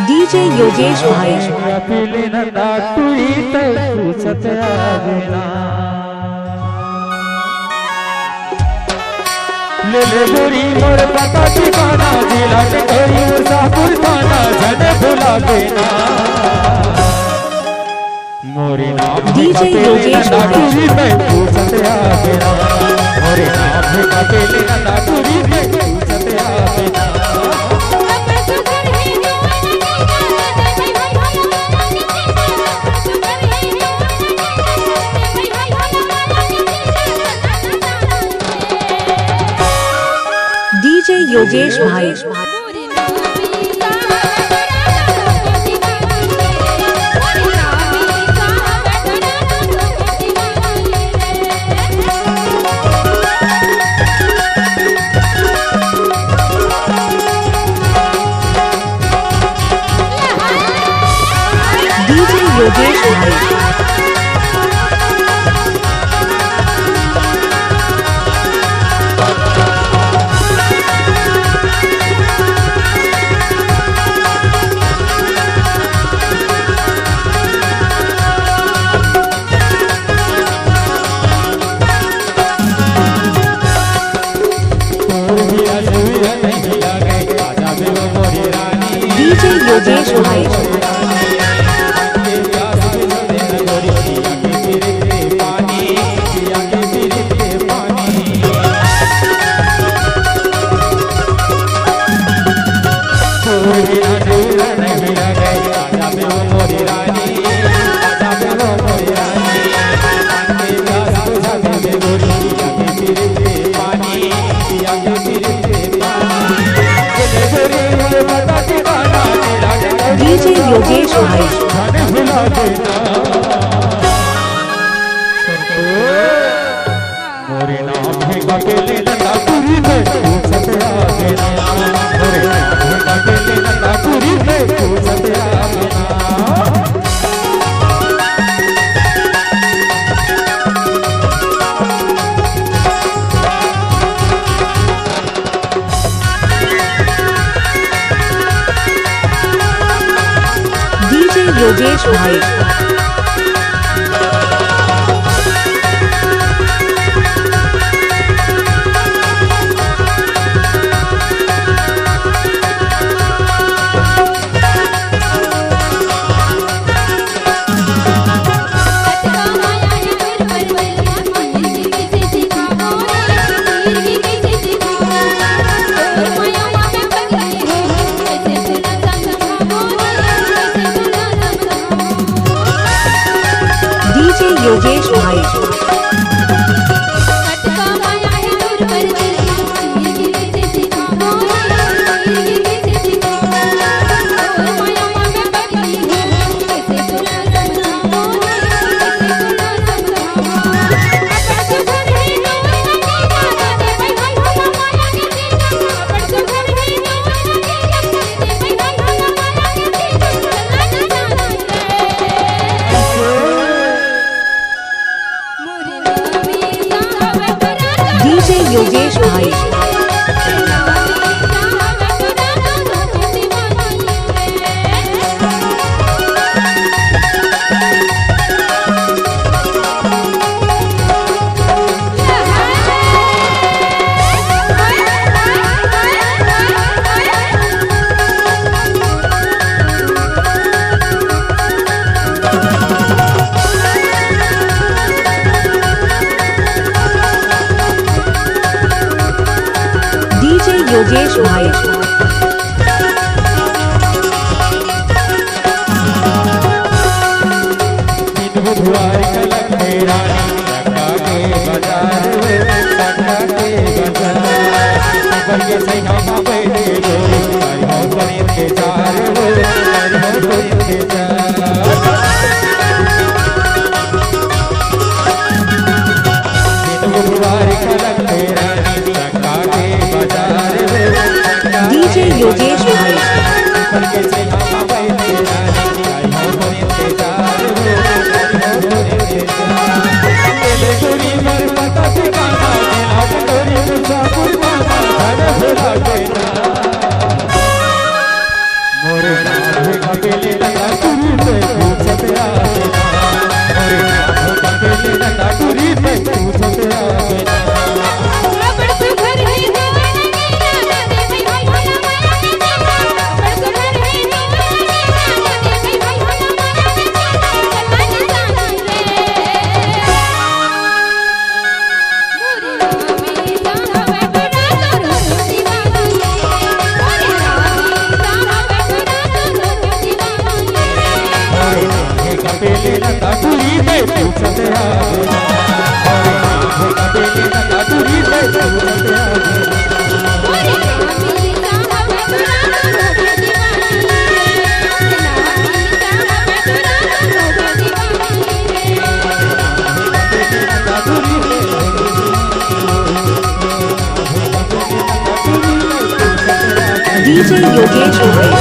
DJ Yogesh भाई ले ले बुरी मोर पता ठिकाना जिला के कोई मुसाफिर थाना जने भुला देना मोरे नाम डीजे योगेश भाई मैं पूछते आ गया मोरे नाम का पेले ना पूरी में पूछते आ गया डीजे योगेश भाई डीजे योगेश भाई डीजे योगेश भाई डीजे योगेश भाई मोरे नाम है अकेले नंदा पूरी में पूछते आ गया मोरे नाम है अकेले नंदा पूरी में पूछते आ गया डीजे योगेश भाई डीजे योगेश भाई डीजे योगेश भाई